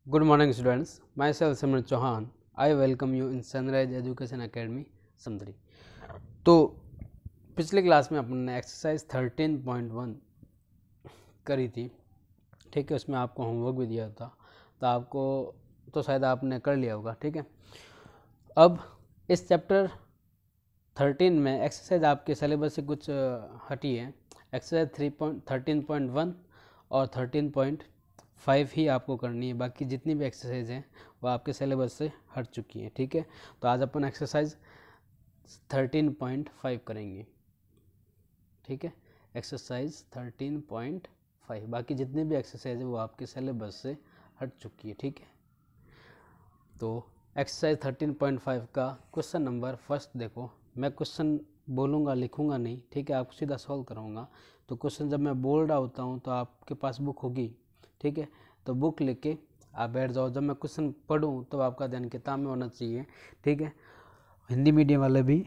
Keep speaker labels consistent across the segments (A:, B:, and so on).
A: Good morning students, myself Simran Chauhan. I welcome you in Sunrise Education Academy समदरी। तो पिछले class में अपने exercise 13.1 करी थी, ठीक है। उसमें आपको होमवर्क भी दिया था, तो आपको तो शायद आपने कर लिया होगा, ठीक है। अब इस चैप्टर 13 में एक्सरसाइज आपके सिलेबस से कुछ हटी है। एक्सरसाइज 13.1 और 13.5 ही आपको करनी है, बाकी जितनी भी एक्सरसाइज हैं वो आपके सिलेबस से हट चुकी हैं, ठीक है। तो आज अपन एक्सरसाइज 13.5 करेंगे, ठीक है। एक्सरसाइज 13.5, बाकी जितनी भी एक्सरसाइज है वो आपके सिलेबस से हट चुकी है, ठीक है। तो एक्सरसाइज 13.5 का क्वेश्चन नंबर फर्स्ट देखो। मैं क्वेश्चन बोलूँगा, लिखूँगा नहीं, ठीक है। आप सीधा सॉल्व कराऊँगा। तो क्वेश्चन जब मैं बोल रहा होता हूँ तो आपके पास बुक होगी, ठीक है। तो बुक लेके आप बैठ जाओ। जब मैं क्वेश्चन पढ़ूँ तो आपका ध्यान किताब में होना चाहिए, ठीक है। हिंदी मीडियम वाले भी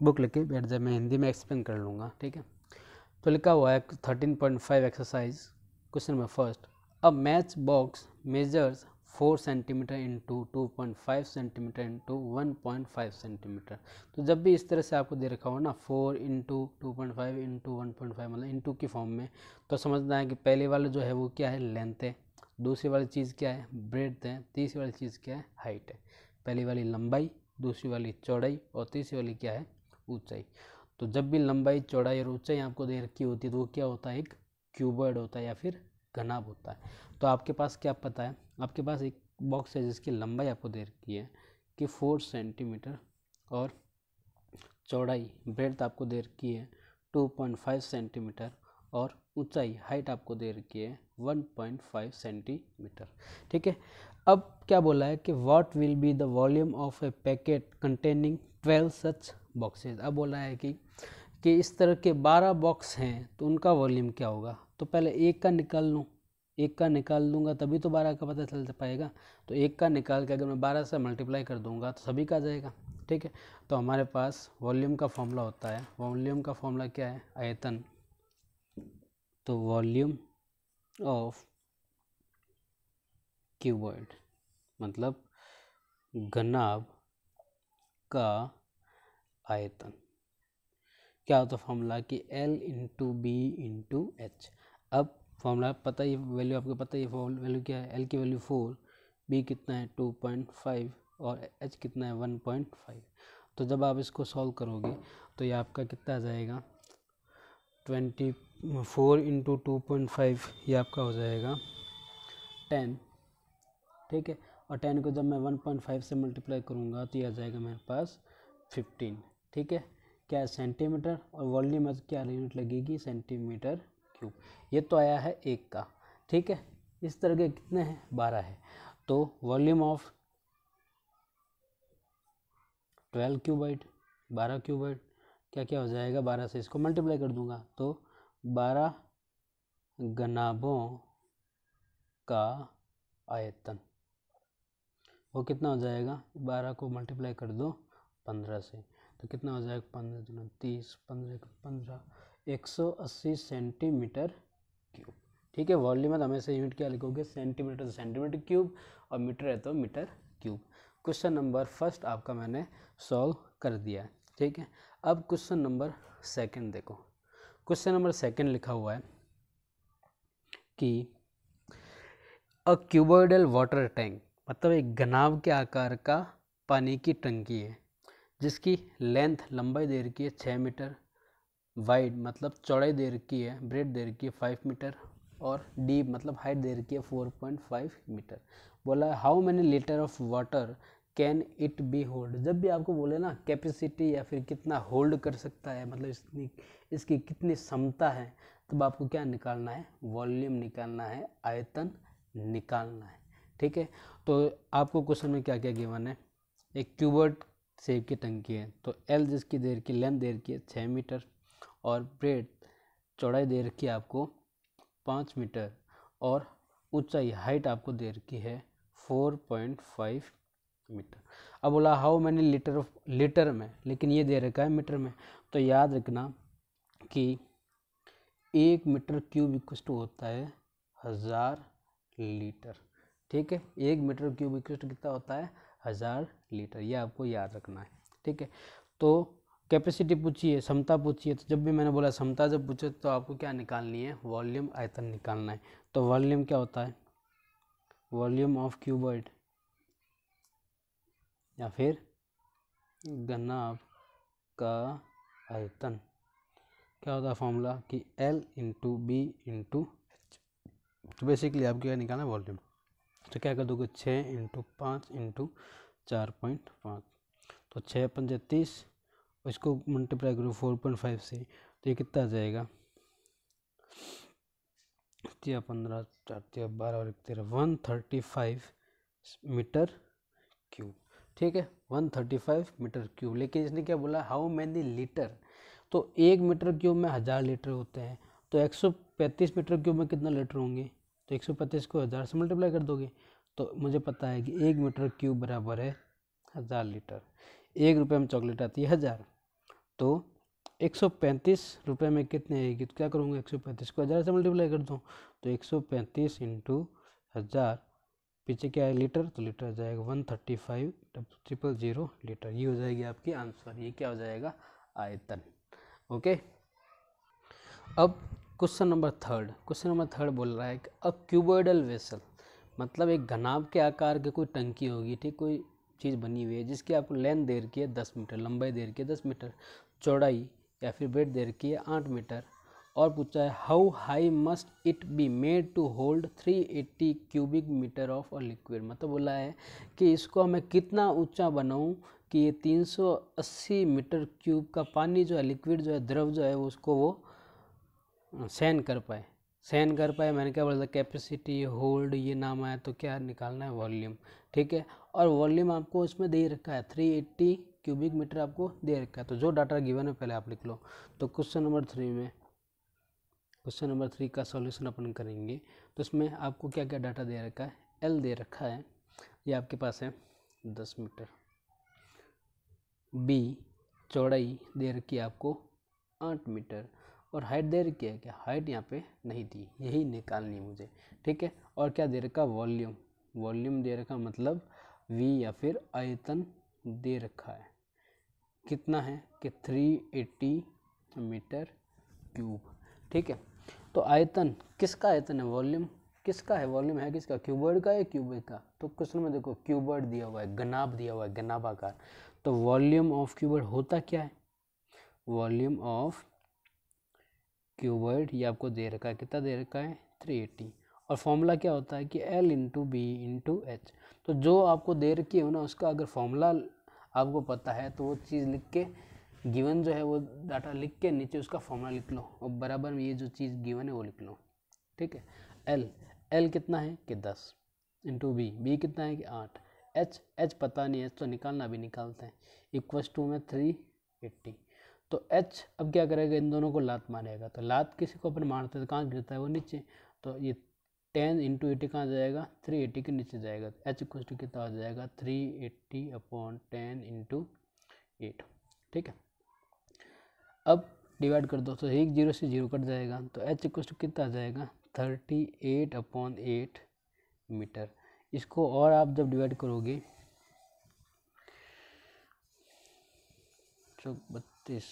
A: बुक लेके बैठ जाए, मैं हिंदी में एक्सप्लेन कर लूँगा, ठीक है। तो लिखा हुआ है 13.5 exercise question number first. A match box measures 4 centimetre into 2.5 centimetre into 1.5 centimetre. तो जब भी इस तरह से आपको दे रखा हो ना 4 इंटू 2.5 इंटू 1.5 मतलब इंटू की फॉर्म में, तो समझना है कि पहले वाला जो है वो क्या है, लेंथ है। दूसरी वाली चीज़ क्या है, ब्रेड्थ है। तीसरी वाली चीज़ क्या है, हाइट है। पहली वाली लंबाई, दूसरी वाली चौड़ाई और तीसरी वाली क्या है, ऊंचाई। तो जब भी लंबाई, चौड़ाई और ऊंचाई आपको दे रखी होती है तो वो क्या होता है, एक क्यूबॉइड होता है या फिर घनाभ होता है। तो आपके पास क्या पता है, आपके पास एक बॉक्स है जिसकी लंबाई आपको दे रखी है कि 4 सेंटीमीटर और चौड़ाई, ब्रेड्थ आपको दे रखी है 2.5 सेंटीमीटर और ऊंचाई, हाइट आपको दे रखी है 1.5 सेंटीमीटर, ठीक है। अब क्या बोला है कि what will be the volume of A packet containing 12 such boxes. अब बोला है कि इस तरह के 12 बॉक्स हैं तो उनका वॉल्यूम क्या होगा। तो पहले एक का निकाल लूँ, एक का निकाल दूंगा तभी तो 12 का पता चल पाएगा। तो एक का निकाल के अगर मैं 12 से मल्टीप्लाई कर दूंगा तो सभी का आ जाएगा, ठीक है। तो हमारे पास वॉल्यूम का फॉर्मूला होता है, वॉल्यूम का फॉर्मूला क्या है, आयतन। तो वॉल्यूम ऑफ क्यूबॉइड मतलब घनाभ का आयतन। क्या होता है फॉर्मूला कि L into B into H. अब फॉर्मूला पता ही, वैल्यू आपको पता ही, वैल्यू क्या है, L की वैल्यू 4, B कितना है 2.5 और H कितना है 1.5। तो जब आप इसको सॉल्व करोगे तो ये आपका कितना आ जाएगा 24 इंटू 2.5, ये आपका हो जाएगा 10, ठीक है। और 10 को जब मैं 1.5 से मल्टीप्लाई करूँगा तो ये आ जाएगा मेरे पास 15, ठीक है। क्या है, सेंटीमीटर, और वॉल्यूम क्या यूनिट लगेगी, सेंटीमीटर क्यूब। ये तो आया है एक का, ठीक है। इस तरह के कितने हैं, 12 है। तो वॉल्यूम ऑफ 12 क्यूबाइड, 12 क्यूबाइड क्या क्या हो जाएगा, 12 से इसको मल्टीप्लाई कर दूंगा तो 12 घनाभों का आयतन, वो कितना हो जाएगा, 12 को मल्टीप्लाई कर दो 15 से तो कितना हो जाएगा, 15 दूना 30, 15 180 सेंटीमीटर क्यूब, ठीक है। वॉल्यूम में हमेशा यूनिट क्या लिखोगे, सेंटीमीटर तो सेंटीमीटर क्यूब और मीटर है तो metre cube. Question number first आपका मैंने सॉल्व कर दिया है, ठीक है। अब क्वेश्चन नंबर सेकंड देखो। क्वेश्चन नंबर सेकंड लिखा हुआ है कि अ क्यूबॉइडल वाटर टैंक मतलब एक घनाभ के आकार का पानी की टंकी है जिसकी लेंथ, लंबाई दे रखी है 6 मीटर, वाइड मतलब चौड़ाई दे रखी है, ब्रेड दे रखी है 5 मीटर और डीप मतलब हाइट दे रखी है 4.5 मीटर। बोला how many litre of water can it be hold. जब भी आपको बोले ना कैपेसिटी या फिर कितना होल्ड कर सकता है, मतलब इसकी कितनी क्षमता है, तब आपको क्या निकालना है, वॉल्यूम निकालना है, आयतन निकालना है, ठीक है। तो आपको क्वेश्चन में क्या क्या गिवन है, एक क्यूबॉइड शेप की टंकी है तो एल जिसकी दे रखी, लेंथ दे रखी है 6 मीटर और ब्रेड, चौड़ाई दे रखी है आपको 5 मीटर और ऊंचाई, हाइट आपको दे रखी है 4.5 मीटर। अब बोला how many litre of, litre में, लेकिन ये दे रखा है मीटर में। तो याद रखना कि 1 मीटर क्यूब इक्वल टू होता है 1000 लीटर, ठीक है। 1 मीटर क्यूब इक्वल टू कितना होता है 1000 लीटर, ये आपको याद रखना है, ठीक है। तो कैपेसिटी पूछी है, क्षमता पूछी है, तो जब भी मैंने बोला क्षमता जब पूछे तो आपको क्या निकालनी है, वॉल्यूम आयतन निकालना है। तो वॉल्यूम क्या होता है, वॉल्यूम ऑफ क्यूबॉइड या फिर घनाभ का आयतन, क्या होता है फॉर्मूला कि L into B into H. तो बेसिकली आपको क्या निकालना है वॉल्यूम, तो क्या कर दोगे 6 इंटू 5 इंटू 4.5, तो 6 पंजे 30, इसको मल्टीप्लाई करो 4.5 से, तो ये कितना आ जाएगा 15 4 12 और 13 135 मीटर क्यूब, ठीक है 135 मीटर क्यूब। लेकिन इसने क्या बोला हाउ मैनी लीटर, तो 1 मीटर क्यूब में 1000 लीटर होते हैं, तो 135 मीटर क्यूब में कितना लीटर होंगे, तो 135 को 1000 से मल्टीप्लाई कर दोगे, तो मुझे पता है कि 1 मीटर क्यूब बराबर है 1000 लीटर। 1 रुपये में चॉकलेट आती है 1000, तो 135 रुपये में कितने आएगी, तो क्या करूँगा 135 को 1000 से मल्टीप्लाई कर दूँ, तो 135 इंटू 1000, पीछे क्या है लीटर, तो लीटर आ जाएगा 135,000 लीटर, ये हो जाएगी आपकी आंसर, ये क्या हो जाएगा आयतन। ओके, अब क्वेश्चन नंबर थर्ड बोल रहा है कि अ क्यूबॉइडल वेसल, मतलब एक घनाभ के आकार की कोई टंकी होगी, ठीक, कोई चीज़ बनी हुई है जिसकी आपको लेंथ दे रखी है 10 मीटर, लंबाई दे रखी है 10 मीटर, चौड़ाई या फिर ब्रेड दे रखी है 8 मीटर, और पूछा है how high must it be made to hold 380 cubic metre of a liquid, मतलब बोला है कि इसको मैं कितना ऊंचा बनाऊं कि ये 380 मीटर क्यूब का पानी जो है, लिक्विड जो है, द्रव जो है, उसको वो सहन कर पाए। मैंने क्या बोला था कैपेसिटी, होल्ड, ये नाम आया, तो क्या निकालना है वॉल्यूम, ठीक है। और वॉल्यूम आपको इसमें दे रखा है 380 क्यूबिक मीटर आपको दे रखा है, तो जो डाटा गिवन है पहले आप लिख लो। तो क्वेश्चन नंबर 3 का सॉल्यूशन अपन करेंगे, तो इसमें आपको क्या क्या डाटा दे रखा है, एल दे रखा है, ये आपके पास है 10 मीटर, बी चौड़ाई दे रखी है आपको 8 मीटर, और हाइट दे रखी है, क्या हाइट यहाँ पे नहीं दी, यही निकालनी है मुझे, ठीक है। और क्या दे रखा वॉल्यूम दे रखा, मतलब V या फिर आयतन दे रखा है, कितना है कि 380 मीटर क्यूब, ठीक है। तो आयतन किसका आयतन है, वॉल्यूम किसका है, वॉल्यूम है किसका, क्यूबॉइड का या क्यूबिक का, तो क्वेश्चन में देखो क्यूबॉइड दिया हुआ है, घनाभ दिया हुआ है, घनाभाकार, तो वॉल्यूम ऑफ क्यूबॉइड होता क्या है, वॉल्यूम ऑफ क्यूबॉइड ये आपको दे रखा है, कितना दे रखा है 380, और फॉर्मूला क्या होता है कि L into B into H, तो जो आपको दे रखी है ना उसका अगर फॉर्मूला आपको पता है तो वो चीज़ लिख के, गिवन जो है वो डाटा लिख के नीचे उसका फॉर्मूला लिख लो, और बराबर में ये जो चीज़ गिवन है वो लिख लो, ठीक है। L कितना है कि 10 इंटू बी कितना है कि 8, H पता नहीं है तो निकालना भी निकालते हैं, इक्वस टू में 380, तो H अब क्या करेगा, इन दोनों को लात मारेगा, तो लात किसी को अपन मारते हैं तो कहाँ गिरता है वो नीचे, तो ये 10 इंटू 80 कहाँ जाएगा 380 के नीचे जाएगा, तो H इक्वल टू कितना आ जाएगा 380 अपॉन 10 इंटू 8, ठीक है। अब डिवाइड कर दो, तो 1 0 से 0 कट जाएगा, तो H इक्वल टू कितना आ जाएगा 38 अपॉन 8 मीटर। इसको और आप जब डिवाइड करोगे 32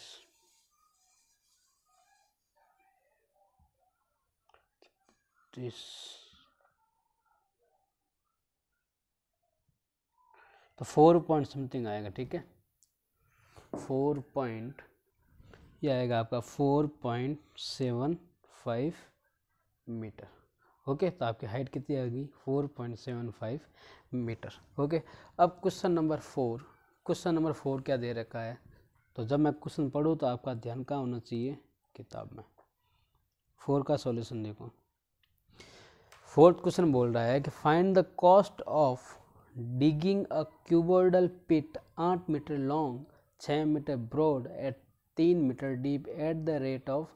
A: तो 4 पॉइंट समथिंग आएगा, ठीक है, 4 पॉइंट ये आएगा आपका 4.75 मीटर, ओके। तो आपकी हाइट कितनी आ गई 4.75 मीटर, ओके। अब क्वेश्चन नंबर 4 क्या दे रखा है, तो जब मैं क्वेश्चन पढ़ूँ तो आपका ध्यान कहाँ होना चाहिए, किताब में। 4 का सॉल्यूशन देखो, 4th क्वेश्चन बोल रहा है कि find the cost of digging a cuboidal pit 8 metre long 6 metre broad at 3 metre deep at the rate of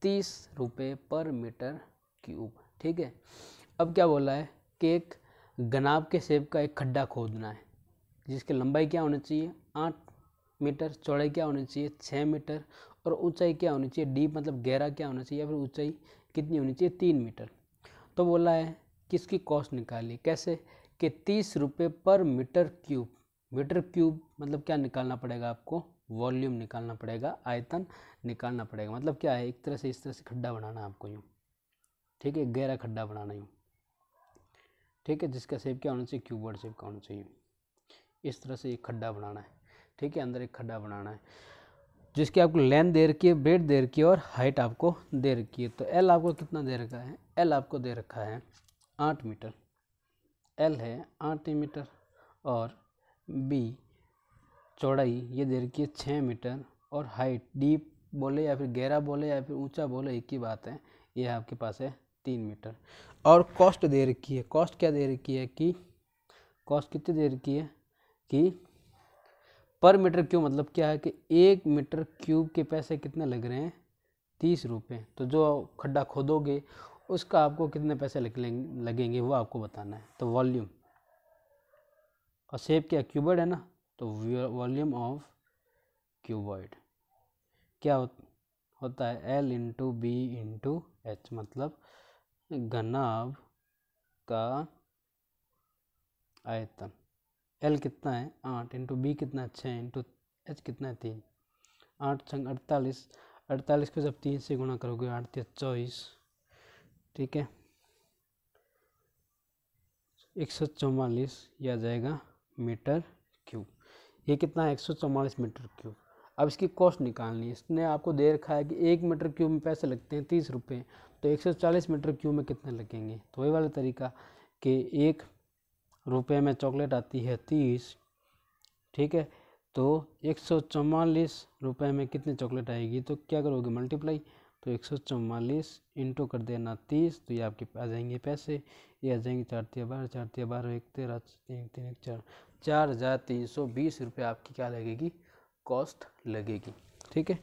A: 30 रुपये पर मीटर क्यूब, ठीक है। अब क्या बोला है कि एक घनाभ के शेप का एक खड्डा खोदना है जिसकी लंबाई क्या होनी चाहिए 8 मीटर, चौड़ाई क्या होनी चाहिए 6 मीटर, और ऊंचाई क्या होनी चाहिए, डीप मतलब गहरा क्या होना चाहिए, या फिर ऊंचाई कितनी होनी चाहिए 3 मीटर। तो बोला है किसकी कॉस्ट निकाली, कैसे कि 30 रुपये पर मीटर क्यूब। मीटर क्यूब मतलब क्या निकालना पड़ेगा आपको, वॉल्यूम निकालना पड़ेगा, आयतन निकालना पड़ेगा। मतलब क्या है, एक तरह से इस तरह से खड्डा बनाना है आपको यूँ, ठीक है, गहरा खड्डा बनाना यूँ, ठीक है, जिसका शेप क्या होना चाहिए, क्यूबॉइड शेप का होना चाहिए। इस तरह से एक खड्डा बनाना है, ठीक है, अंदर एक खड्डा बनाना है, जिसकी आपको लेंथ दे रखी है, ब्रेथ दे रखी है और हाइट आपको दे रखी है। तो एल आपको कितना दे रखा है, एल आपको दे रखा है 8 मीटर, एल है 8 मीटर, और बी चौड़ाई ये दे रखी है 6 मीटर, और हाइट डीप बोले या फिर गहरा बोले या फिर ऊंचा बोले एक ही बात है, ये आपके पास है 3 मीटर। और कॉस्ट दे रखी है, कॉस्ट क्या दे रखी है कि कॉस्ट कितनी दे रखी है कि पर मीटर क्यूब, मतलब क्या है कि 1 मीटर क्यूब के पैसे कितने लग रहे हैं, 30 रुपये। तो जो खड्डा खोदोगे उसका आपको कितने पैसे लगेंगे वो आपको बताना है। तो वॉल्यूम और शेप क्या, क्यूबॉइड है ना, तो वॉल्यूम ऑफ क्यूबॉइड क्या होता है, L into B into H, मतलब घनाभ का आयतन। L कितना है 8, इंटू बी कितना है 6, इंटू एच कितना है 3, 8 छंग 48, 48 को जब 3 से गुणा करोगे 8 3 24, ठीक है, 144 यह आ जाएगा मीटर क्यूब। ये कितना है 144 मीटर क्यूब। अब इसकी कॉस्ट निकालनी है, इसने आपको दे रखा है कि 1 मीटर क्यूब में पैसे लगते हैं 30 रुपये, तो 140 मीटर क्यूब में कितने लगेंगे। तो वही वाला तरीका कि 1 रुपये में चॉकलेट आती है 30, ठीक है, तो 144 रुपये में कितनी चॉकलेट आएगी, तो क्या करोगे मल्टीप्लाई, तो 144 इंटू कर देना 30, तो ये आपके आ जाएंगे पैसे, ये आ जाएंगे 4 3 12, 4 3 12 1 13 3 3 1 4, 4320 रुपये आपकी क्या लगेगी, कॉस्ट लगेगी, ठीक है,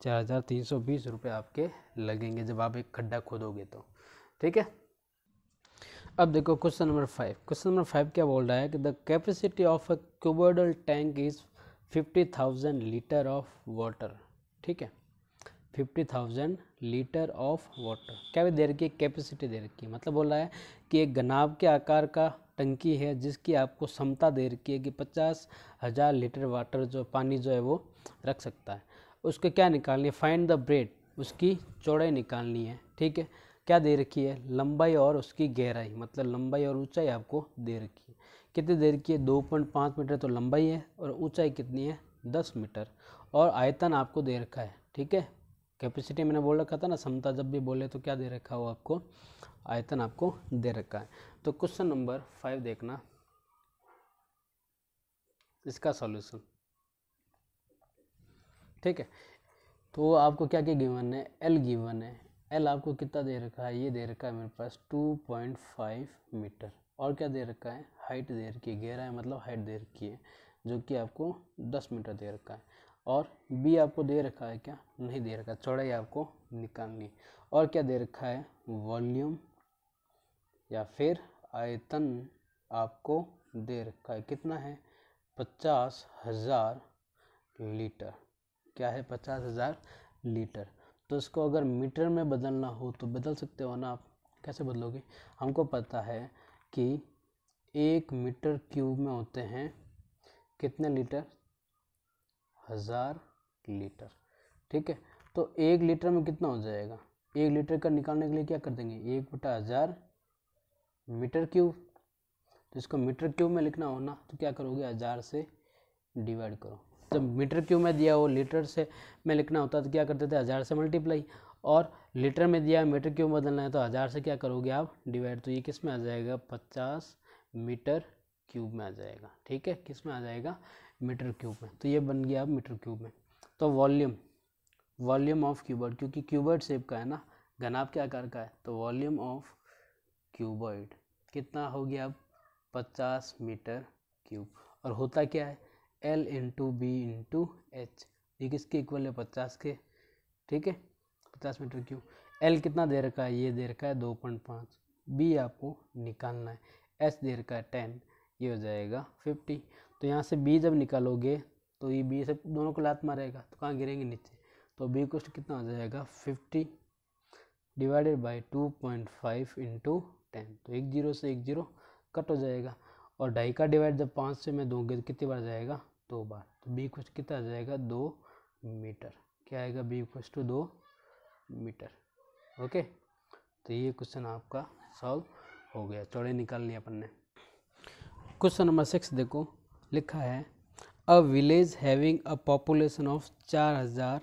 A: 4320 रुपये आपके लगेंगे जब आप एक खड्डा खोदोगे तो, ठीक है। अब देखो क्वेश्चन नंबर 5, क्वेश्चन नंबर 5 क्या बोल रहा है कि the capacity of a cuboidal tank is 50,000 litre of water, ठीक है, 50,000 लीटर ऑफ वाटर क्या दे रखी है, कैपेसिटी दे रखी है। मतलब बोल रहा है कि एक घनाभ के आकार का टंकी है जिसकी आपको क्षमता दे रखी है कि 50,000 लीटर वाटर जो पानी जो है वो रख सकता है। उसको क्या निकालनी है, फाइंड द ब्रेथ, उसकी चौड़ाई निकालनी है, ठीक है, क्या दे रखी है, लंबाई और उसकी गहराई, मतलब लंबाई और ऊंचाई आपको दे रखी है। कितनी दे रखी है, 2.5 मीटर तो लंबाई है, और ऊंचाई कितनी है 10 मीटर, और आयतन आपको दे रखा है, ठीक है। कैपेसिटी मैंने बोल रखा था ना, क्षमता जब भी बोले तो क्या दे रखा हो आपको, आयतन आपको दे रखा है। तो क्वेश्चन नंबर 5 देखना, इसका सॉल्यूशन, ठीक है। तो आपको क्या क्या गिवन है, एल गिवन है, एल आपको कितना दे रखा है, ये दे रखा है मेरे पास 2.5 मीटर, और क्या दे रखा है, हाइट दे रखी है, गहरा है मतलब हाइट दे रखी है जो कि आपको 10 मीटर दे रखा है, और बी आपको दे रखा है क्या, नहीं दे रखा, चौड़ाई आपको निकालनी, और क्या दे रखा है, वॉल्यूम या फिर आयतन आपको दे रखा है, कितना है 50,000 लीटर, क्या है 50,000 लीटर। तो इसको अगर मीटर में बदलना हो तो बदल सकते हो ना आप, कैसे बदलोगे, हमको पता है कि 1 मीटर क्यूब में होते हैं कितने लीटर, 1000 लीटर, ठीक है। तो 1 लीटर में कितना हो जाएगा, 1 लीटर का निकालने के लिए क्या कर देंगे, 1/1000 मीटर क्यूब। तो इसको मीटर क्यूब में लिखना हो ना, तो क्या करोगे 1000 से डिवाइड करो। जब मीटर क्यूब में दिया हो लीटर से में लिखना होता तो क्या करते थे 1000 से मल्टीप्लाई, और लीटर में दिया मीटर क्यूब बदलना है तो 1000 से क्या करोगे आप डिवाइड, तो ये किस में आ जाएगा 50 मीटर क्यूब में आ जाएगा, ठीक है, किस में आ जाएगा मीटर क्यूब में। तो ये बन गया अब मीटर क्यूब में। तो वॉल्यूम ऑफ क्यूबॉइड, क्योंकि क्यूबॉइड शेप का है ना, घनाभ के आकार का है, तो वॉल्यूम ऑफ क्यूबॉइड कितना हो गया अब 50 मीटर क्यूब, और होता क्या है L into B into H, ये किसके इक्वल है 50 के, ठीक है, 50 मीटर क्यूब। L कितना दे रखा है, ये दे रखा है 2.5, B आपको निकालना है, H दे रखा है 10, ये हो जाएगा 50। तो यहाँ से B जब निकालोगे तो ये B से दोनों को लात मारेगा तो कहाँ गिरेंगे नीचे, तो B कोस्ट कितना हो जाएगा 50 डिवाइडेड बाई 2.5 इंटू 10, तो एक जीरो से एक जीरो कट हो जाएगा। और 2.5 का डिवाइड जब 5 से मैं दूंगे तो कितनी बार जाएगा, 2 बार। तो बी इक्वल कितना आ जाएगा, 2 मीटर। क्या आएगा, B equal to 2 metre. Okay, तो ये क्वेश्चन आपका सॉल्व हो गया, चौड़े निकाल लिया अपन ने। क्वेश्चन नंबर 6 देखो, लिखा है a village having a population of 4000,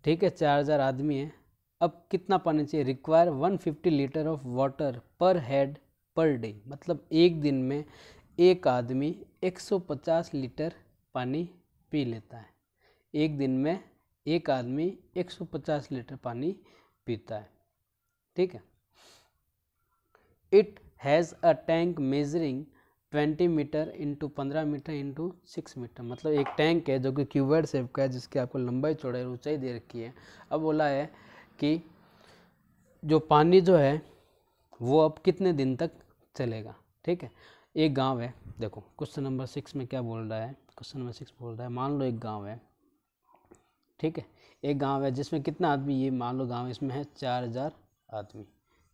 A: ठीक है, 4000 आदमी है। अब कितना पानी चाहिए, रिक्वायर 150 लीटर ऑफ वाटर पर हेड पर डे, मतलब एक दिन में एक आदमी 150 लीटर पानी पी लेता है। एक दिन में एक आदमी 150 लीटर पानी पीता है, ठीक है। It has a tank measuring 20 metre into 15 metre into 6 metre, मतलब एक टैंक है जो कि क्यूबॉइड शेप का है, जिसकी आपको लंबाई चौड़ाई और ऊंचाई दे रखी है। अब बोला है कि जो पानी जो है वो अब कितने दिन तक चलेगा, ठीक है। एक गांव है, देखो क्वेश्चन नंबर 6 में क्या बोल रहा है, क्वेश्चन नंबर 6 बोल रहा है मान लो एक गांव है, ठीक है, एक गांव है जिसमें कितना आदमी, ये मान लो गांव इसमें है 4000 आदमी,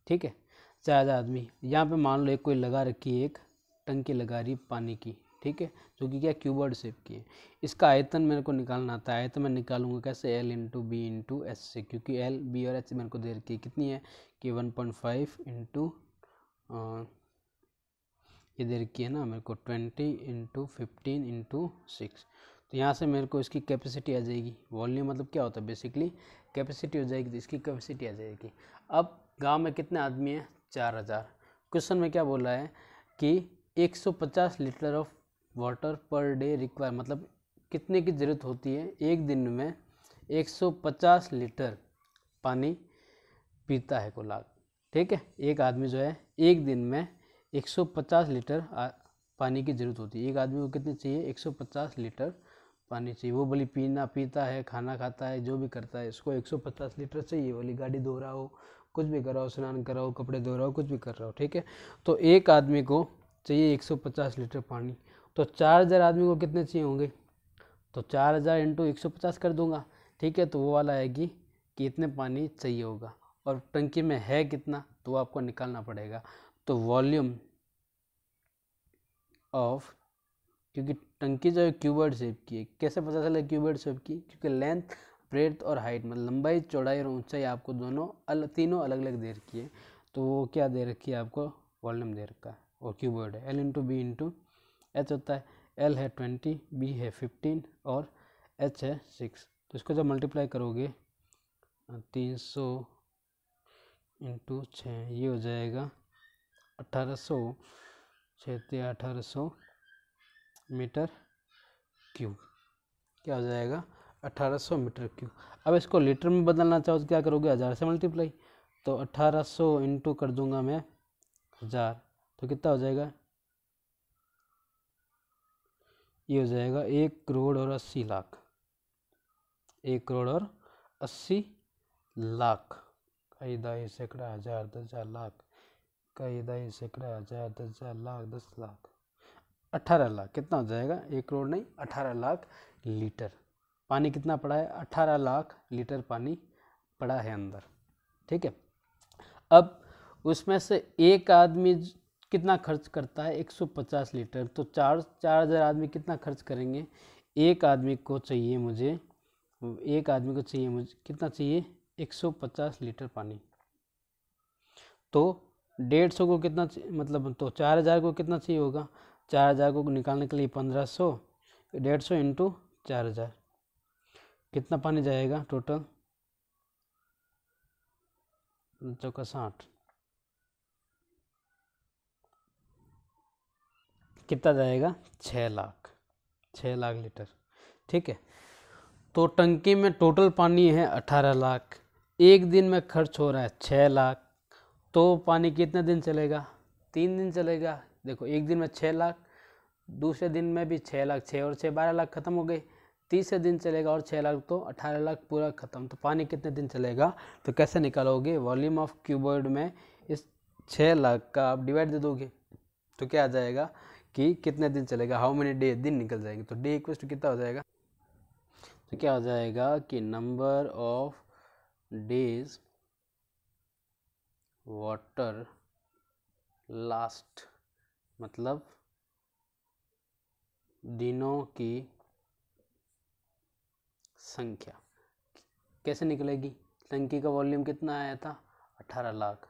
A: ठीक है, 4000 आदमी। यहाँ पे मान लो एक कोई लगा रखी है, एक टंकी लगा रही पानी की, ठीक है, जो कि क्या क्यूबॉइड शेप की है। इसका आयतन मेरे को निकालना आता है, आयतन मैं निकालूंगा कैसे, L into B into H से, क्योंकि एल बी और एच मेरे को दे रखी है कितनी है कि 1.5 इंटू ये दे रखी है ना मेरे को 20 इंटू 15 इंटू 6। तो यहाँ से मेरे को इसकी कैपेसिटी आ जाएगी, वॉल्यूम मतलब क्या होता है बेसिकली कैपेसिटी हो जाएगी, तो इसकी कैपेसिटी आ जाएगी। अब गांव में कितने आदमी हैं, 4000। क्वेश्चन में क्या बोला है कि 150 litre of water per day require, मतलब कितने की ज़रूरत होती है, एक दिन में 150 लीटर पानी पीता है को लाग, ठीक है। एक आदमी जो है एक दिन में 150 लीटर पानी की ज़रूरत होती है। एक आदमी को कितनी चाहिए, 150 लीटर पानी चाहिए। वो बोली पीना पीता है, खाना खाता है, जो भी करता है, इसको 150 लीटर चाहिए। बोली गाड़ी धो रहा हो, कुछ भी कर रहा हो, स्नान कर रहा हो, कपड़े धो रहा हो, कुछ भी कर रहा हो, ठीक है। तो एक आदमी को चाहिए 150 लीटर पानी। तो 4000 आदमी को कितने चाहिए होंगे, तो 4000 इंटू 150 कर दूंगा, ठीक है। तो वो वाला आएगी कि इतने पानी चाहिए होगा, और टंकी में है कितना तो आपको निकालना पड़ेगा। तो वॉल्यूम ऑफ, क्योंकि टंकी जो है क्यूबॉइड शेप की है, कैसे पता चला क्यूबॉइड शेप की, क्योंकि लेंथ ब्रेड्थ और हाइट मतलब लंबाई चौड़ाई और ऊंचाई आपको दोनों तीनों अलग अलग दे रखी है। तो वो क्या दे रखी है आपको, वॉल्यूम दे रखा है, और क्यूबॉइड है। L into B into H होता है, एल है 20, बी है 15 और एच है 6। तो इसको जब मल्टीप्लाई करोगे 300 इंटू 6, ये हो जाएगा 1800, 1800 मीटर क्यूब। क्या हो जाएगा, 1800 मीटर क्यूब। अब इसको लीटर में बदलना चाहो तो क्या करोगे, 1000 से मल्टीप्लाई। तो 1800 इंटू कर दूंगा मैं 1000, तो कितना हो जाएगा, ये हो जाएगा 1 करोड़ और 80 लाख। 1 करोड़ और 80 लाख। कई दाई सैकड़ा हजार 10,000 लाख, कई दाई सैकड़ा हजार 10,000 लाख, 10 लाख, 18 लाख। कितना हो जाएगा, 1 करोड़ नहीं 18 लाख लीटर पानी कितना पड़ा है, 18 लाख लीटर पानी पड़ा है अंदर, ठीक है। अब उसमें से एक आदमी कितना खर्च करता है, 150 लीटर। तो 4000 आदमी कितना खर्च करेंगे, एक आदमी को चाहिए मुझे कितना चाहिए, 150 लीटर पानी। तो 150 को कितना मतलब, तो 4000 को कितना चाहिए होगा, 4000 को निकालने के लिए 1500, 150 इंटू 4000, कितना पानी जाएगा टोटल, चौका 60, कितना जाएगा, 6 लाख, 6 लाख लीटर, ठीक है। तो टंकी में टोटल पानी है 18 लाख, एक दिन में खर्च हो रहा है 6 लाख। तो पानी कितने दिन चलेगा, 3 दिन चलेगा। देखो एक दिन में 6 लाख, दूसरे दिन में भी 6 लाख, 6 और 6 12 लाख खत्म हो गए। तीसरे दिन चलेगा और 6 लाख, तो 18 लाख पूरा खत्म। तो पानी कितने दिन चलेगा, तो कैसे निकालोगे, वॉल्यूम ऑफ क्यूबॉइड में इस 6 लाख का आप डिवाइड दे दोगे, तो क्या आ जाएगा कि कितने दिन चलेगा, हाउ मेनी डे, दिन निकल जाएंगे। तो डे इक्वल टू कितना हो जाएगा, तो क्या हो जाएगा कि number of days water last मतलब दिनों की संख्या कैसे निकलेगी? टंकी का वॉल्यूम कितना आया था? 18 लाख।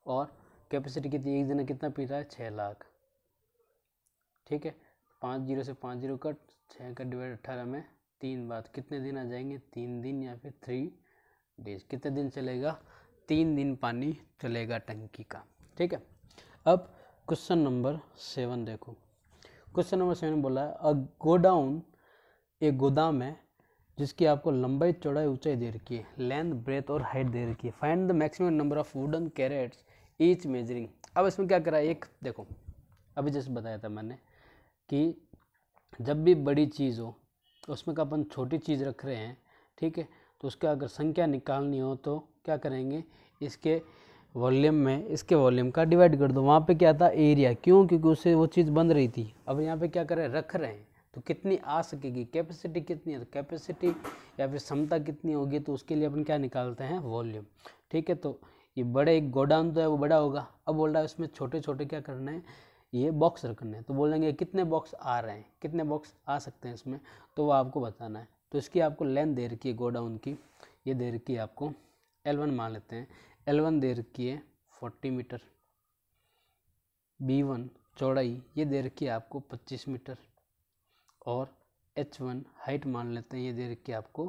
A: और कैपेसिटी कितनी, एक दिन कितना पी रहा है? 6 लाख। ठीक है, 5 जीरो से 5 जीरो कट, 6 का डिवाइड 18 में 3 बार कितने दिन आ जाएंगे? 3 दिन या फिर 3 डेज। कितने दिन चलेगा? 3 दिन पानी चलेगा टंकी का। ठीक है, अब क्वेश्चन नंबर 7 देखो। क्वेश्चन नंबर 7 बोला है अ गोडाउन, एक गोदाम है जिसकी आपको लंबाई, चौड़ाई, ऊंचाई दे रखी है, लेंथ, ब्रेथ और हाइट दे रखी है। Find the maximum number of wooden crates each measuring. अब इसमें क्या करा है, एक देखो अभी जैसे बताया था मैंने कि जब भी बड़ी चीज़ हो उसमें का अपन छोटी चीज़ रख रहे हैं, ठीक है, तो उसका अगर संख्या निकालनी हो तो क्या करेंगे, इसके वॉल्यूम में इसके वॉल्यूम का डिवाइड कर दो। वहाँ पे क्या था? एरिया। क्यों? क्योंकि उससे वो चीज़ बन रही थी। अब यहाँ पे क्या करें, रख रहे हैं, तो कितनी आ सकेगी, कैपेसिटी कितनी है, तो कैपेसिटी या फिर क्षमता कितनी होगी, तो उसके लिए अपन क्या निकालते हैं? वॉल्यूम। ठीक है, तो ये बड़े एक गोडाउन तो है वो बड़ा होगा। अब बोल रहा है उसमें छोटे छोटे क्या करना है, ये बॉक्स रखने हैं। तो बोलेंगे कितने बॉक्स आ रहे हैं, कितने बॉक्स आ सकते हैं इसमें, तो वो आपको बताना है। तो इसकी आपको लेंथ दे रखी है गोडाउन की, ये दे रखी है आपको L1 मान लेते हैं। L1 दे रखी है 40 मीटर। B1 चौड़ाई ये दे रखी है आपको 25 मीटर। और H1 हाइट मान लेते हैं, ये दे रखी है आपको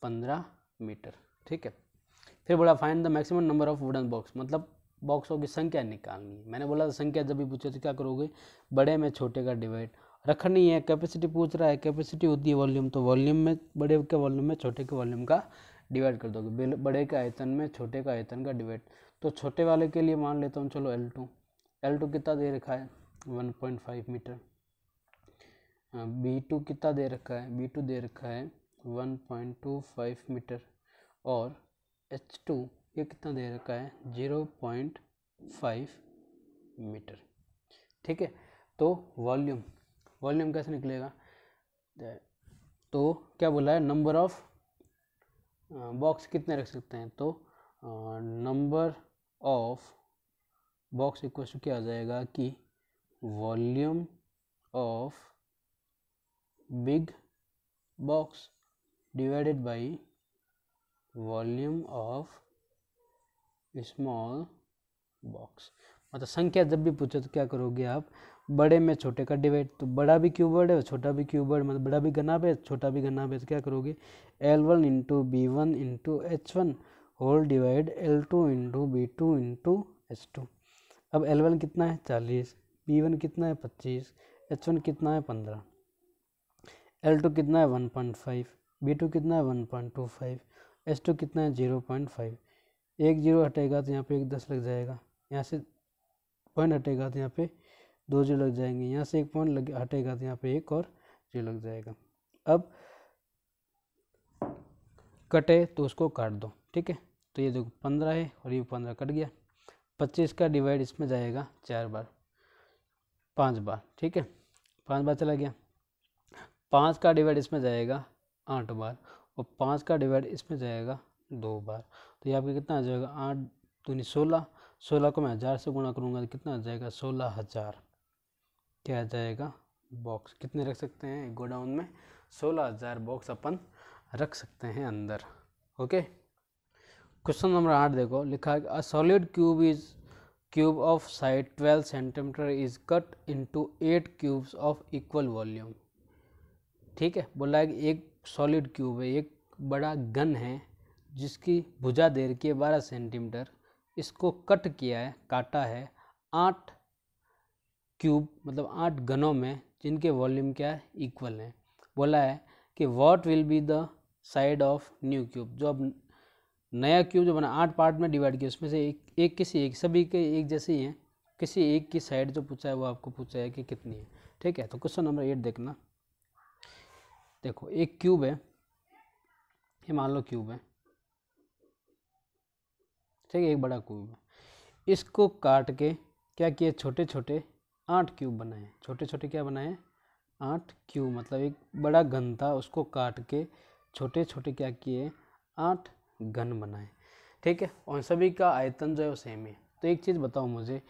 A: 15 मीटर। ठीक है, फिर बोला find the maximum number of wooden box, मतलब बॉक्सों की संख्या निकालनी है। मैंने बोला था संख्या जब भी पूछे तो क्या करोगे, बड़े में छोटे का डिवाइड रखनी है। कैपेसिटी पूछ रहा है, कैपेसिटी होती है वॉल्यूम, तो वॉल्यूम में बड़े के वॉल्यूम में छोटे के वॉल्यूम का डिवाइड कर दोगे। बड़े के आयतन में छोटे का आयतन का डिवाइड। तो छोटे वाले के लिए मान लेता हूँ चलो L2 कितना दे रखा है? 1.5 मीटर। B2 कितना दे रखा है? B2 दे रखा है 1.25 मीटर। और H2 ये कितना दे रखा है? 0.5 मीटर। ठीक है, तो वॉल्यूम कैसे निकलेगा? तो क्या बोला है, नंबर ऑफ बॉक्स कितने रख सकते हैं, तो number of box equal to क्या आ जाएगा कि volume of big box divided by volume of small box. मतलब संख्या जब भी पूछे तो क्या करोगे आप, बड़े में छोटे का डिवाइड। तो बड़ा भी क्यूबर्ड है छोटा भी क्यूबर्ड, मतलब बड़ा भी घनाभ है छोटा भी घनाभ है, तो क्या करोगे L1 into B1 into H1 whole divide L2 into B2 into H2। अब L1 कितना है? 40। B1 कितना है? 25। H1 कितना है? 15। L2 कितना है? 1.5। B2 कितना है? 1.25। H2 कितना है? 0.5। एक जीरो हटेगा तो यहाँ पे एक 10 लग जाएगा, यहाँ से पॉइंट हटेगा तो यहाँ पे 2 जीरो लग जाएंगे, यहाँ से एक पॉइंट हटेगा तो यहाँ पे एक और जीरो लग जाएगा। अब कटे तो उसको काट दो। ठीक है, तो ये देखो 15 है और ये 15 कट गया। 25 का डिवाइड इसमें जाएगा 4 बार, 5 बार। ठीक है, 5 बार चला गया। 5 का डिवाइड इसमें जाएगा 8 बार और 5 का डिवाइड इसमें जाएगा 2 बार। तो ये आपका कितना आ जाएगा? 8 दूनी 16। 16 को मैं 1000 से गुणा करूँगा तो कितना आ जाएगा? 16,000 क्या आ जाएगा? बॉक्स। कितने रख सकते हैं गोडाउन में? 16,000 बॉक्स अपन रख सकते हैं अंदर। ओके, क्वेश्चन नंबर 8 देखो, लिखा है a solid cube of side 12 centimetre is cut into 8 cubes of equal volume. ठीक है, बोला है कि एक सॉलिड क्यूब है, एक बड़ा गन है जिसकी भुजा दे रखी है 12 सेंटीमीटर, इसको कट किया है, काटा है 8 क्यूब मतलब 8 गनों में जिनके वॉल्यूम क्या है? इक्वल है। बोला है कि what will be the side of new cube, जो अब नया क्यूब जो बना 8 पार्ट में डिवाइड किया उसमें से एक किसी एक सभी के एक जैसे ही हैं, किसी एक की साइड जो पूछा है वो आपको पूछा है कि कितनी है। ठीक है, तो क्वेश्चन नंबर 8 देखना। देखो एक क्यूब है, ये मान लो क्यूब है, ठीक है, एक बड़ा क्यूब है, इसको काट के क्या किए? छोटे छोटे 8 क्यूब बनाए। छोटे छोटे क्या बनाए? 8 क्यूब, मतलब एक बड़ा घन था उसको काट के छोटे छोटे क्या किए? 8 घन बनाए। ठीक है, और सभी का आयतन जो है वो सेम है। तो एक चीज़ बताओ मुझे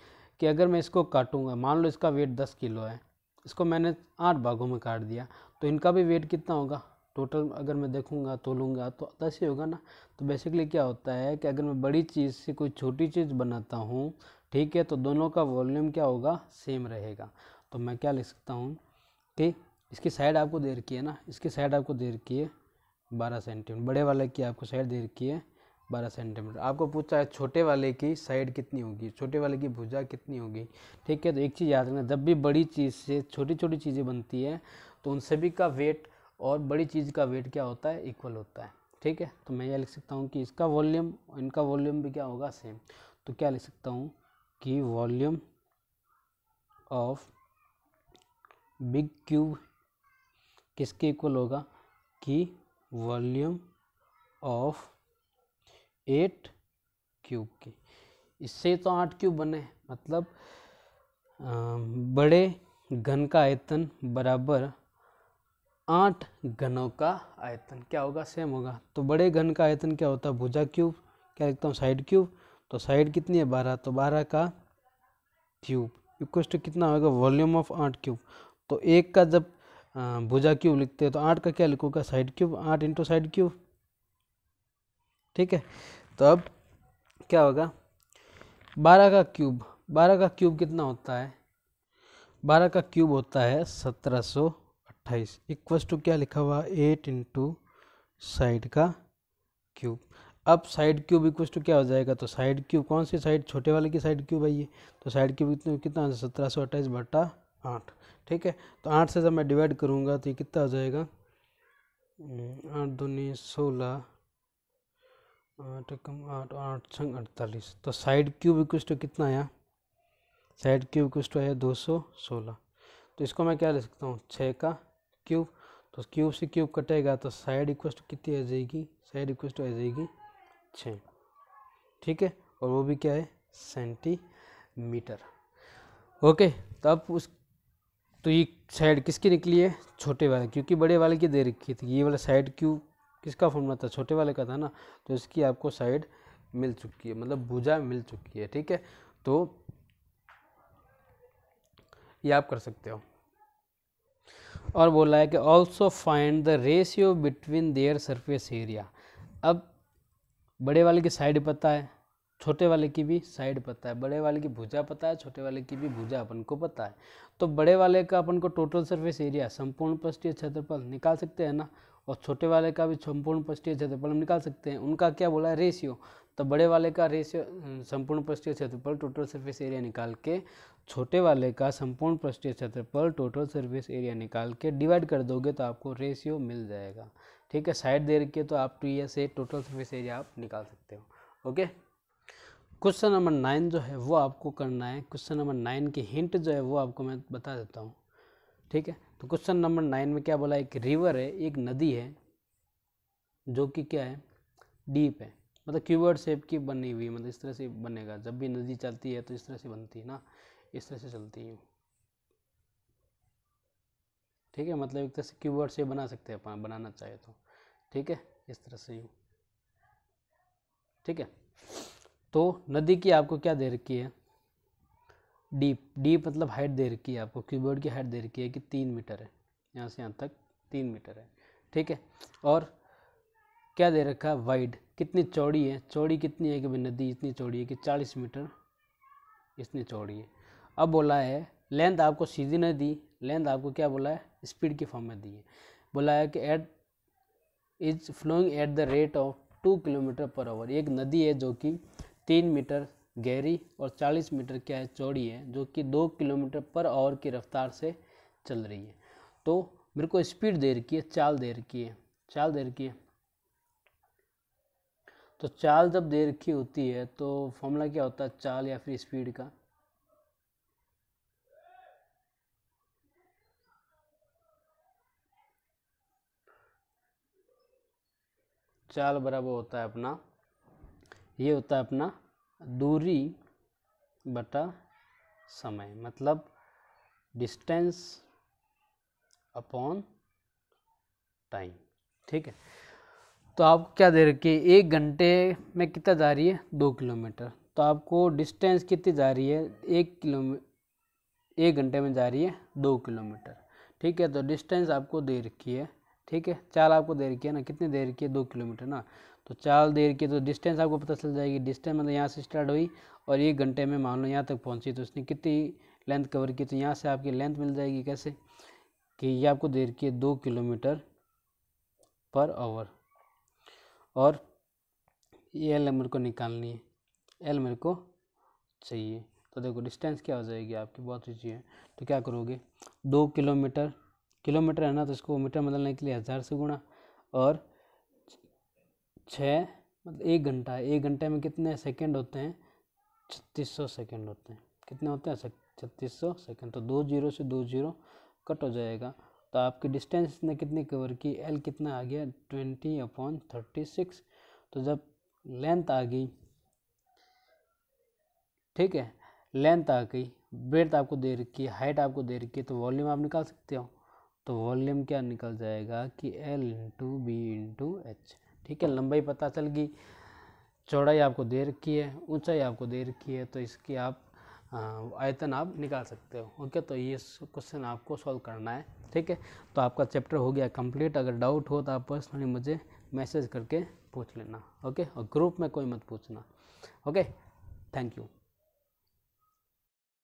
A: कि अगर मैं इसको काटूंगा, मान लो इसका वेट 10 किलो है, इसको मैंने 8 भागों में काट दिया, तो इनका भी वेट कितना होगा टोटल? अगर मैं देखूंगा तोलूंगा तो 10 ही होगा ना। तो बेसिकली क्या होता है कि अगर मैं बड़ी चीज़ से कोई छोटी चीज़ बनाता हूँ, ठीक है, तो दोनों का वॉल्यूम क्या होगा, सेम रहेगा। तो मैं क्या लिख सकता हूँ कि इसकी साइड आपको दे रखी है ना, इसकी साइड आपको दे रखी है 12 सेंटीमीटर, बड़े वाले की आपको साइड दे रखी है 12 सेंटीमीटर। आपको पूछा है छोटे वाले की साइड कितनी होगी, छोटे वाले की भुजा कितनी होगी, ठीक है। तो एक चीज़ याद रखना, जब भी बड़ी चीज़ से छोटी छोटी चीज़ें बनती है तो उन सभी का वेट और बड़ी चीज़ का वेट क्या होता है, इक्वल होता है, ठीक है। तो मैं यह लिख सकता हूँ कि इसका वॉल्यूम, इनका वॉल्यूम भी क्या होगा, सेम। तो क्या लिख सकता हूँ कि वॉल्यूम ऑफ बिग क्यूब किसके इक्वल होगा, कि वॉल्यूम ऑफ 8 क्यूब की। इससे तो 8 क्यूब बने, मतलब बड़े घन का आयतन बराबर 8 घनों का आयतन क्या होगा, सेम होगा। तो बड़े घन का आयतन क्या होता है, भुजा क्यूब, क्या लिखता हूँ, साइड क्यूब। तो साइड कितनी है, 12, तो 12 का क्यूब इक्वल टू कितना होगा, वॉल्यूम ऑफ 8 क्यूब। तो एक का जब भुजा क्यूब लिखते हैं तो 8 का क्या लिखूंगा, side cube, 8 into side cube, ठीक है। तो अब क्या होगा, 12 का क्यूब, 12 का क्यूब कितना होता है, 12 का क्यूब होता है 1728 इक्वल्स टू क्या लिखा हुआ, 8 इंटू साइड का क्यूब। अब साइड क्यूब इक्वल्स टू क्या हो जाएगा, तो साइड क्यूब कौन सी साइड, छोटे वाले की साइड क्यूब है ये, तो साइड क्यूब कितना 1728/8, ठीक है। तो 8 से जब मैं डिवाइड करूँगा तो ये कितना हो जाएगा, 8 दूनी 16, 8 कम 8, 8 छंग 48। तो साइड क्यूब इक्वल्स टू कितना आया, साइड क्यूब इक्वल्स टू आया 216। तो इसको मैं क्या ले सकता हूँ, 6 का क्यूब। तो क्यूब से क्यूब कटेगा तो साइड इक्वल्स टू कितनी आ जाएगी, साइड इक्वल्स टू आ जाएगी 6, ठीक है। और वो भी क्या है, सेंटीमीटर, ओके। तो अब उस, तो ये साइड किसकी निकली है, छोटे वाले, क्योंकि बड़े वाले की दे रखी थी। ये वाला साइड क्यूब किसका फॉर्मूला था, छोटे वाले का था ना। तो इसकी आपको साइड मिल चुकी है, मतलब भुजा मिल चुकी है, ठीक है। तो ये आप कर सकते हो। और बोला है कि also find the ratio between their surface area. अब बड़े वाले की साइड पता है, छोटे वाले की भी साइड पता है, बड़े वाले की भुजा पता है, छोटे वाले की भी भुजा अपन को पता है। तो बड़े वाले का अपन को टोटल सरफेस एरिया, संपूर्ण पृष्ठीय क्षेत्रफल निकाल सकते हैं ना, और छोटे वाले का भी संपूर्ण पृष्ठीय क्षेत्रफल हम निकाल सकते हैं। उनका क्या बोला है, रेशियो। तो बड़े वाले का रेशियो संपूर्ण पृष्ठीय क्षेत्रफल टोटल सरफेस एरिया निकाल के छोटे वाले का संपूर्ण पृष्ठीय क्षेत्रफल टोटल सरफेस एरिया निकाल के डिवाइड कर दोगे तो आपको रेशियो मिल जाएगा, ठीक है। साइड दे रखी है तो आप 2 से टोटल सरफेस एरिया आप निकाल सकते हो, ओके। क्वेश्चन नंबर 9 जो है वो आपको करना है। क्वेश्चन नंबर 9 की हिंट जो है वो आपको मैं बता देता हूँ, ठीक है। तो क्वेश्चन नंबर 9 में क्या बोला, एक रिवर है, एक नदी है जो कि क्या है, डीप है, मतलब क्यूबर्ड शेप की बनी हुई, मतलब इस तरह से बनेगा। जब भी नदी चलती है तो इस तरह से बनती है ना, इस तरह से चलती है, ठीक है। मतलब एक तरह से क्यूबर्ड शेप बना सकते हैं अपन, बनाना चाहे तो, ठीक है, इस तरह से, ठीक है। तो नदी की आपको क्या दे रखी है, डीप, डीप मतलब हाइट दे रखी है आपको, क्यूबर्ड की हाइट दे रखी है कि 3 मीटर है, यहाँ से यहाँ तक 3 मीटर है, ठीक है। और क्या दे रखा है, वाइड, कितनी चौड़ी है, चौड़ी कितनी है कि भाई नदी इतनी चौड़ी है कि 40 मीटर इतनी चौड़ी है। अब बोला है लेंथ आपको सीधी नहीं दी, लेंथ आपको क्या बोला है, स्पीड की फॉर्म में दी है। बोला है कि it is flowing at the rate of 2 kilometre per hour. एक नदी है जो कि 3 मीटर गहरी और 40 मीटर क्या है, चौड़ी है, जो कि 2 किलोमीटर पर आवर की रफ्तार से चल रही है। तो मेरे को स्पीड दे रखी है, चाल दे रखी है, चाल दे रखी है। तो चाल जब दे रखी होती है तो फॉर्मूला क्या होता है, चाल या फिर स्पीड का, चाल बराबर होता है अपना, ये होता है अपना दूरी बटा समय, मतलब डिस्टेंस अपॉन टाइम, ठीक है। तो आपको क्या दे रखी है, 1 घंटे में कितना जा रही है, 2 किलोमीटर। तो आपको डिस्टेंस कितनी जा रही है, 1 घंटे में जा रही है 2 किलोमीटर। ठीक है, तो डिस्टेंस आपको दे रखी है, ठीक है, चाल आपको दे रखी है ना, कितनी दे रखी है 2 किलोमीटर ना, तो चाल दे रखी है तो डिस्टेंस आपको पता चल जाएगी। डिस्टेंस मतलब यहाँ से स्टार्ट हुई और 1 घंटे में मान लो यहाँ तक पहुँची, तो उसने कितनी लेंथ कवर की, तो यहाँ से आपकी लेंथ मिल जाएगी कैसे कि ये आपको दे रखी है 2 किलोमीटर पर आवर, और ये एल मेरे को निकालनी है, एल मेरे को चाहिए। तो देखो डिस्टेंस क्या हो जाएगी आपकी, बहुत ईजी है। तो क्या करोगे, 2 किलोमीटर, किलोमीटर है ना, तो इसको मीटर बदलने के लिए 1000 से गुणा, और 6 मतलब 1 घंटा है, 1 घंटे में कितने सेकंड होते हैं, 3600 सेकंड होते हैं। कितने होते हैं, 3600 सेकंड। तो 2 जीरो से 2 जीरो कट हो जाएगा। तो आपकी डिस्टेंस ने कितनी कवर की, एल कितना आ गया 20/36। तो जब लेंथ आ गई, ठीक है, लेंथ आ गई, ब्रेड्थ आपको दे रखी है, हाइट आपको दे रखी है, तो वॉल्यूम आप निकाल सकते हो। तो वॉल्यूम क्या निकल जाएगा कि L into B into H. ठीक है, लंबाई पता चल गई, चौड़ाई आपको दे रखी है, ऊंचाई आपको दे रखी है, तो इसकी आप आयतन आप निकाल सकते हो। ओके, तो ये क्वेश्चन आपको सॉल्व करना है। ठीक है, तो आपका चैप्टर हो गया कंप्लीट। अगर डाउट हो तो आप पर्सनली मुझे मैसेज करके पूछ लेना। ओके, और ग्रुप में कोई मत पूछना। Okay, thank you.